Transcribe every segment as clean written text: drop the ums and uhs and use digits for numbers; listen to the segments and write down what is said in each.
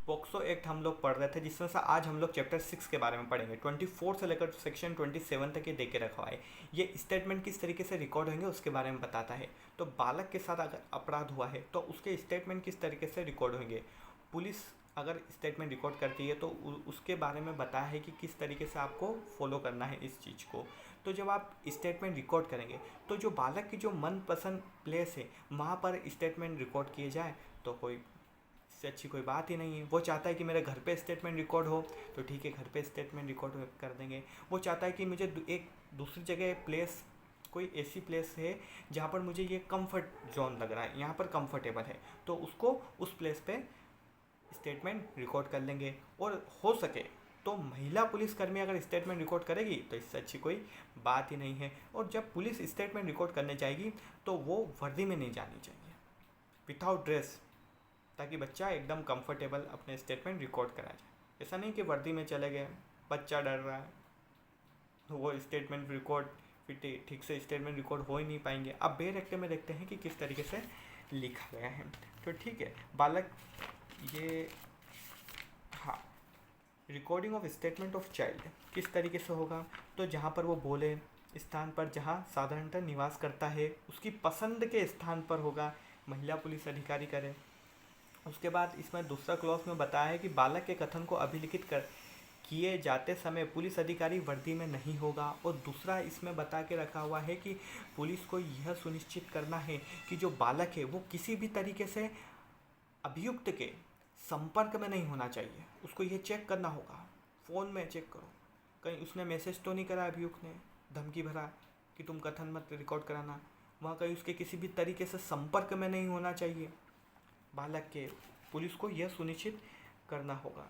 POCSO act हम लोग पढ़ रहे थे, जिसमें से आज हम लोग चैप्टर 6 के बारे में पढ़ेंगे। 24 से लेकर सेक्शन 27 तक ये दे के रखा हुआ है। ये स्टेटमेंट किस तरीके से रिकॉर्ड होंगे उसके बारे में बताता है। तो बालक के साथ अगर अपराध हुआ है तो उसके स्टेटमेंट किस तरीके से रिकॉर्ड होंगे। पुलिस अगर स्टेटमेंट रिकॉर्ड करती है तो उसके बारे में बताया है कि किस तरीके से आपको फॉलो करना है इस चीज़ को। तो जब आप स्टेटमेंट रिकॉर्ड करेंगे तो जो बालक की जो मनपसंद प्लेस है वहाँ पर स्टेटमेंट रिकॉर्ड किए जाए तो कोई इससे अच्छी कोई बात ही नहीं है। वो चाहता है कि मेरे घर पे स्टेटमेंट रिकॉर्ड हो तो ठीक है, घर पे स्टेटमेंट रिकॉर्ड कर देंगे। वो चाहता है कि मुझे एक दूसरी जगह प्लेस, कोई ऐसी प्लेस है जहाँ पर मुझे ये कंफर्ट जोन लग रहा है, यहाँ पर कंफर्टेबल है, तो उसको उस प्लेस पे स्टेटमेंट रिकॉर्ड कर लेंगे। और हो सके तो महिला पुलिसकर्मी अगर स्टेटमेंट रिकॉर्ड करेगी तो इससे अच्छी कोई बात ही नहीं है। और जब पुलिस स्टेटमेंट रिकॉर्ड करने जाएगी तो वो वर्दी में नहीं जानी चाहिए, विदाउट ड्रेस, ताकि बच्चा एकदम कंफर्टेबल अपने स्टेटमेंट रिकॉर्ड करा जाए। ऐसा नहीं कि वर्दी में चले गए, बच्चा डर रहा है तो वो स्टेटमेंट रिकॉर्ड फिर ठीक से स्टेटमेंट रिकॉर्ड हो ही नहीं पाएंगे। अब बेर एक्ट में देखते हैं कि किस तरीके से लिखा गया है। तो ठीक है, बालक ये, हाँ, recording of statement of child किस तरीके से होगा। तो जहाँ पर वो बोले स्थान पर जहाँ साधारणतः निवास करता है उसकी पसंद के स्थान पर होगा, महिला पुलिस अधिकारी करे। उसके बाद इसमें दूसरा क्लॉज में बताया है कि बालक के कथन को अभिलिखित कर किए जाते समय पुलिस अधिकारी वर्दी में नहीं होगा। और दूसरा इसमें बता के रखा हुआ है कि पुलिस को यह सुनिश्चित करना है कि जो बालक है वो किसी भी तरीके से अभियुक्त के संपर्क में नहीं होना चाहिए। उसको ये चेक करना होगा, फ़ोन में चेक करो कहीं उसने मैसेज तो नहीं करा अभियुक्त ने धमकी भरा कि तुम कथन मत रिकॉर्ड कराना, वहाँ कहीं उसके किसी भी तरीके से संपर्क में नहीं होना चाहिए बालक के। पुलिस को यह सुनिश्चित करना होगा,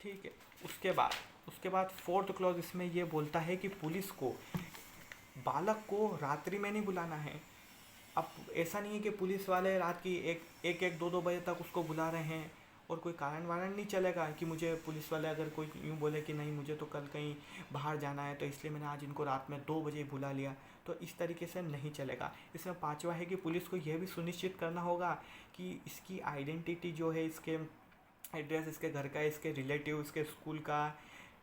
ठीक है। उसके बाद फोर्थ क्लॉज इसमें यह बोलता है कि पुलिस को बालक को रात्रि में नहीं बुलाना है। अब ऐसा नहीं है कि पुलिस वाले रात की एक दो बजे तक उसको बुला रहे हैं और कोई कारण वारण नहीं चलेगा कि मुझे पुलिस वाले अगर कोई यूँ बोले कि नहीं मुझे तो कल कहीं बाहर जाना है तो इसलिए मैंने आज इनको रात में 2 बजे बुला लिया, तो इस तरीके से नहीं चलेगा। इसमें पांचवा है कि पुलिस को यह भी सुनिश्चित करना होगा कि इसकी आइडेंटिटी जो है, इसके एड्रेस, इसके घर का, इसके रिलेटिव, इसके स्कूल का,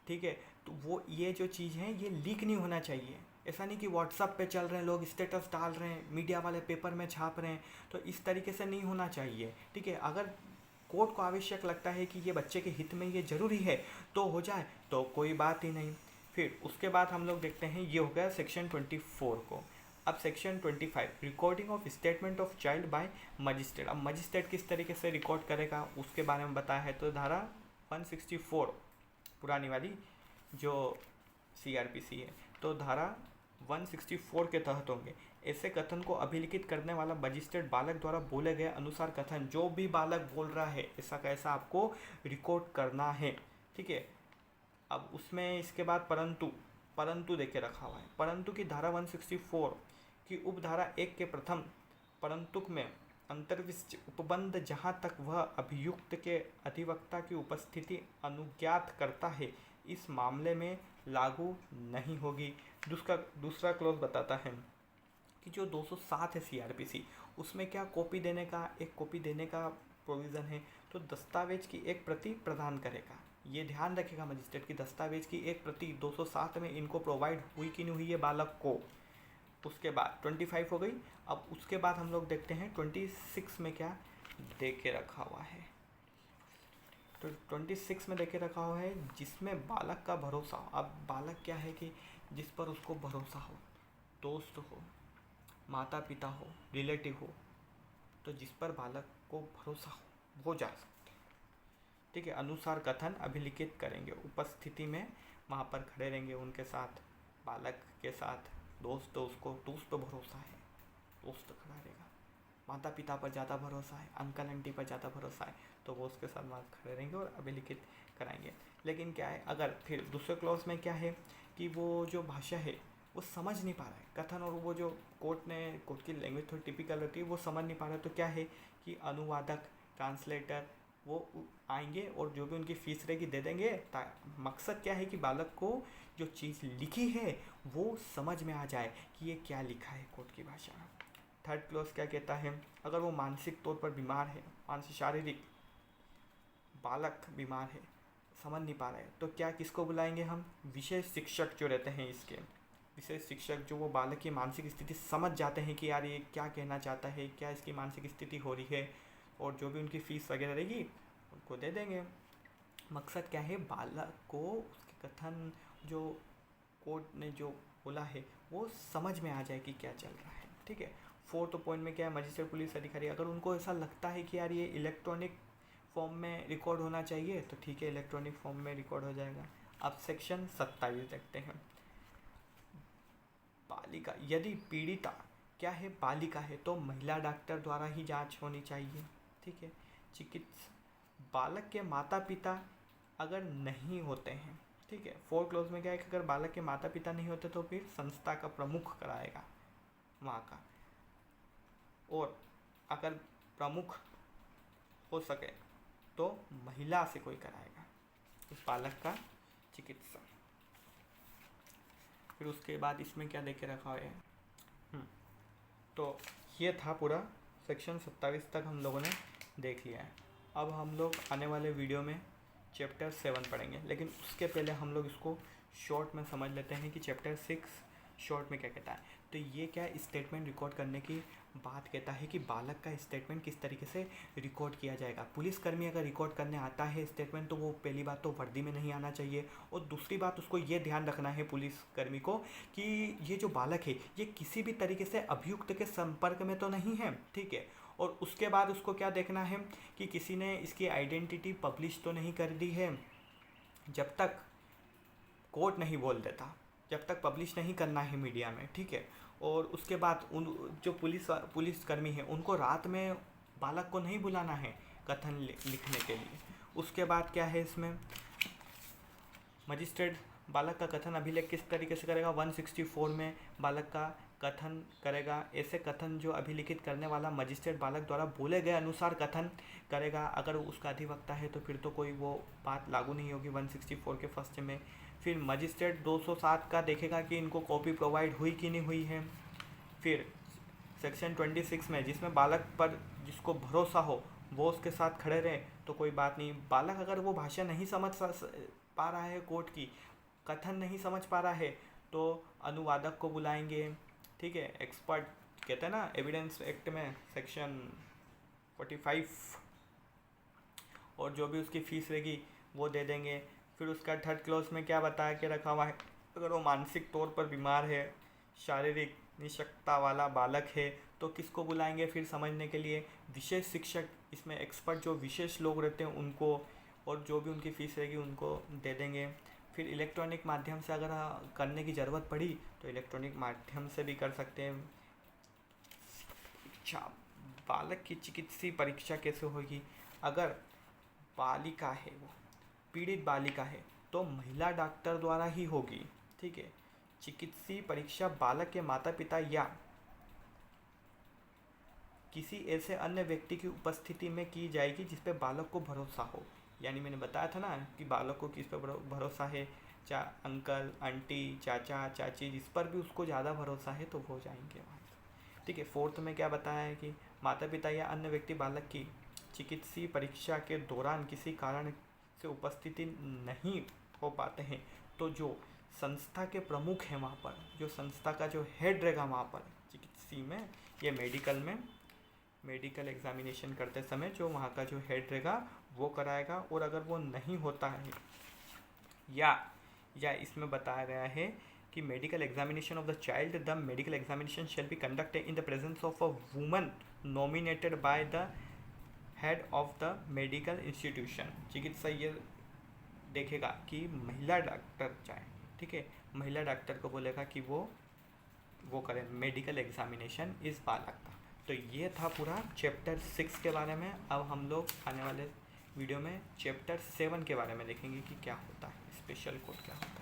ठीक है, तो वो ये जो चीज़ है ये लीक नहीं होना चाहिए। ऐसा नहीं कि व्हाट्सअप पे चल रहे हैं लोग, स्टेटस डाल रहे हैं, मीडिया वाले पेपर में छाप रहे हैं, तो इस तरीके से नहीं होना चाहिए, ठीक है। अगर कोर्ट को आवश्यक लगता है कि ये बच्चे के हित में ये ज़रूरी है तो हो जाए, तो कोई बात ही नहीं। फिर उसके बाद हम लोग देखते हैं, ये हो गया सेक्शन 24 को। अब section 25 recording of statement of child by magistrate. अब मजिस्ट्रेट किस तरीके से रिकॉर्ड करेगा उसके बारे में बताया है। तो धारा 164 पुरानी वाली जो CRPC है, तो धारा 164 के तहत होंगे। ऐसे कथन को अभिलिखित करने वाला मजिस्ट्रेट बालक द्वारा बोले गए अनुसार कथन, जो भी बालक बोल रहा है ऐसा कैसा आपको रिकॉर्ड करना है, ठीक है। अब उसमें इसके बाद परंतु देके रखा हुआ है। परंतु की धारा 164 की उपधारा 1 के प्रथम परंतुक में अंतर्विष्ट उपबंध जहाँ तक वह अभियुक्त के अधिवक्ता की उपस्थिति अनुज्ञात करता है इस मामले में लागू नहीं होगी। दूसरा क्लॉज बताता है कि जो 207 है CRPC, उसमें क्या एक कॉपी देने का प्रोविज़न है। तो दस्तावेज की एक प्रति प्रदान करेगा, ये ध्यान रखेगा मजिस्ट्रेट की दस्तावेज की एक प्रति 207 में इनको प्रोवाइड हुई कि नहीं हुई है बालक को। उसके बाद 25 हो गई। अब उसके बाद हम लोग देखते हैं 26 में क्या दे के रखा हुआ है। तो 26 में दे के रखा हुआ है जिसमें बालक का भरोसा हो। अब बालक क्या है कि जिस पर उसको भरोसा हो, दोस्त हो, माता पिता हो, रिलेटिव हो, तो जिस पर बालक को भरोसा हो वो जा सकते हैं, ठीक है। अनुसार कथन अभिलिखित करेंगे, उपस्थिति में वहाँ पर खड़े रहेंगे उनके साथ, बालक के साथ। दोस्त तो उसको दोस्त पर भरोसा है, दोस्त खड़ा रहेगा। माता पिता पर ज़्यादा भरोसा है, अंकल आंटी पर ज़्यादा भरोसा है, तो वो उसके साथ वहाँ खड़े रहेंगे और अभिलिखित कराएंगे। लेकिन क्या है, अगर फिर दूसरे क्लॉज में क्या है कि वो जो भाषा है वो समझ नहीं पा रहा है कथन, और वो जो कोर्ट की लैंग्वेज थोड़ी टिपिकल होती है वो समझ नहीं पा रहा है, तो क्या है कि अनुवादक, ट्रांसलेटर वो आएंगे और जो भी उनकी फ़ीस रहेगी दे देंगे। मकसद क्या है कि बालक को जो चीज़ लिखी है वो समझ में आ जाए कि ये क्या लिखा है कोर्ट की भाषा में। थर्ड क्लॉज क्या कहता है, अगर वो मानसिक तौर पर बीमार है, मानसिक शारीरिक बालक बीमार है, समझ नहीं पा रहा है, तो क्या किसको बुलाएंगे हम? विशेष शिक्षक जो रहते हैं इसके, विशेष शिक्षक जो वो बालक की मानसिक स्थिति समझ जाते हैं कि यार ये क्या कहना चाहता है, क्या इसकी मानसिक स्थिति हो रही है, और जो भी उनकी फ़ीस वगैरह रहेगी उनको दे देंगे। मकसद क्या है? बालक को उसके कथन जो कोर्ट ने जो बोला है वो समझ में आ जाए कि क्या चल रहा है। ठीक है। फोर्थ पॉइंट में क्या है? मजिस्ट्रेट पुलिस अधिकारी अगर उनको ऐसा लगता है कि यार ये इलेक्ट्रॉनिक फॉर्म में रिकॉर्ड होना चाहिए तो ठीक है, इलेक्ट्रॉनिक फॉर्म में रिकॉर्ड हो जाएगा। अब सेक्शन 27 देखते हैं। बालिका, यदि पीड़िता क्या है? बालिका है, तो महिला डॉक्टर द्वारा ही जांच होनी चाहिए। ठीक है। बालक के माता पिता अगर नहीं होते हैं, ठीक है, 4 क्लोज में क्या है कि अगर बालक के माता पिता नहीं होते तो फिर संस्था का प्रमुख कराएगा वहाँ का, और अगर प्रमुख हो सके तो महिला से कोई कराएगा इस बालक का चिकित्सा। फिर उसके बाद इसमें क्या देखे रखा है? तो ये था पूरा सेक्शन 27 तक हम लोगों ने देख लिया है। अब हम लोग आने वाले वीडियो में चैप्टर 7 पढ़ेंगे, लेकिन उसके पहले हम लोग इसको शॉर्ट में समझ लेते हैं कि चैप्टर 6 शॉर्ट में क्या कहता है। तो ये क्या स्टेटमेंट रिकॉर्ड करने की बात कहता है कि बालक का स्टेटमेंट किस तरीके से रिकॉर्ड किया जाएगा। पुलिसकर्मी अगर रिकॉर्ड करने आता है स्टेटमेंट तो वो पहली बात तो वर्दी में नहीं आना चाहिए, और दूसरी बात उसको ये ध्यान रखना है पुलिसकर्मी को कि ये जो बालक है ये किसी भी तरीके से अभियुक्त के संपर्क में तो नहीं है। ठीक है। और उसके बाद उसको क्या देखना है कि किसी ने इसकी आइडेंटिटी पब्लिश तो नहीं कर दी है, जब तक कोर्ट नहीं बोल देता, जब तक पब्लिश नहीं करना है मीडिया में। ठीक है। और उसके बाद उन जो पुलिसकर्मी है उनको रात में बालक को नहीं बुलाना है कथन लिखने के लिए। उसके बाद क्या है इसमें? मजिस्ट्रेट बालक का कथन अभिलेख किस तरीके से करेगा? 164 में बालक का कथन करेगा। ऐसे कथन जो अभिलिखित करने वाला मजिस्ट्रेट बालक द्वारा बोले गए अनुसार कथन करेगा। अगर उसका अधिवक्ता है तो फिर तो कोई वो बात लागू नहीं होगी 164 के फर्स्ट में। फिर मजिस्ट्रेट 207 का देखेगा कि इनको कॉपी प्रोवाइड हुई कि नहीं हुई है। फिर सेक्शन 26 में जिसमें बालक पर जिसको भरोसा हो वो उसके साथ खड़े रहे तो कोई बात नहीं। बालक अगर वो भाषा नहीं समझ पा रहा है, कोर्ट की कथन नहीं समझ पा रहा है, तो अनुवादक को बुलाएंगे। ठीक है। एक्सपर्ट कहते हैं ना एविडेंस एक्ट में सेक्शन 45, और जो भी उसकी फ़ीस रहेगी वो दे देंगे। फिर उसका 3rd क्लॉज में क्या बता के रखा हुआ है? अगर वो मानसिक तौर पर बीमार है, शारीरिक निशक्तता वाला बालक है, तो किसको बुलाएंगे फिर समझने के लिए? विशेष शिक्षक, इसमें एक्सपर्ट जो विशेष लोग रहते हैं उनको, और जो भी उनकी फ़ीस रहेगी उनको दे देंगे। फिर इलेक्ट्रॉनिक माध्यम से अगर करने की ज़रूरत पड़ी तो इलेक्ट्रॉनिक माध्यम से भी कर सकते हैं। अच्छा, बालक की चिकित्सीय परीक्षा कैसे होगी? अगर बालिका है, वो पीड़ित बालिका है, तो महिला डॉक्टर द्वारा ही होगी। ठीक है। चिकित्सीय परीक्षा बालक के माता पिता या किसी ऐसे अन्य व्यक्ति की उपस्थिति में की जाएगी जिस पे बालक को भरोसा हो। यानी मैंने बताया था ना कि बालक को किस पे भरोसा है, अंकल, आंटी, चाचा, चाची, जिस पर भी उसको ज़्यादा भरोसा है तो वो जाएंगे वहाँ से। ठीक है। 4th में क्या बताया है कि माता पिता या अन्य व्यक्ति बालक की चिकित्सीय परीक्षा के दौरान किसी कारण से उपस्थिति नहीं हो पाते हैं तो जो संस्था के प्रमुख हैं वहाँ पर, जो संस्था का जो हेड रहेगा वहाँ पर चिकित्सीय में, ये मेडिकल एग्जामिनेशन करते समय जो वहाँ का जो हेड रहेगा वो कराएगा। और अगर वो नहीं होता है या इसमें बताया गया है कि medical examination of the child, the medical examination shall be conducted in the presence of a woman nominated by the head of the medical institution. चिकित्सा ये देखेगा कि महिला डॉक्टर चाहे, ठीक है, महिला डॉक्टर को बोलेगा कि वो करें मेडिकल एग्जामिनेशन इस बालक का। तो ये था पूरा चैप्टर 6 के बारे में। अब हम लोग आने वाले वीडियो में चैप्टर 7 के बारे में देखेंगे कि क्या होता है, स्पेशल कोड क्या होता है।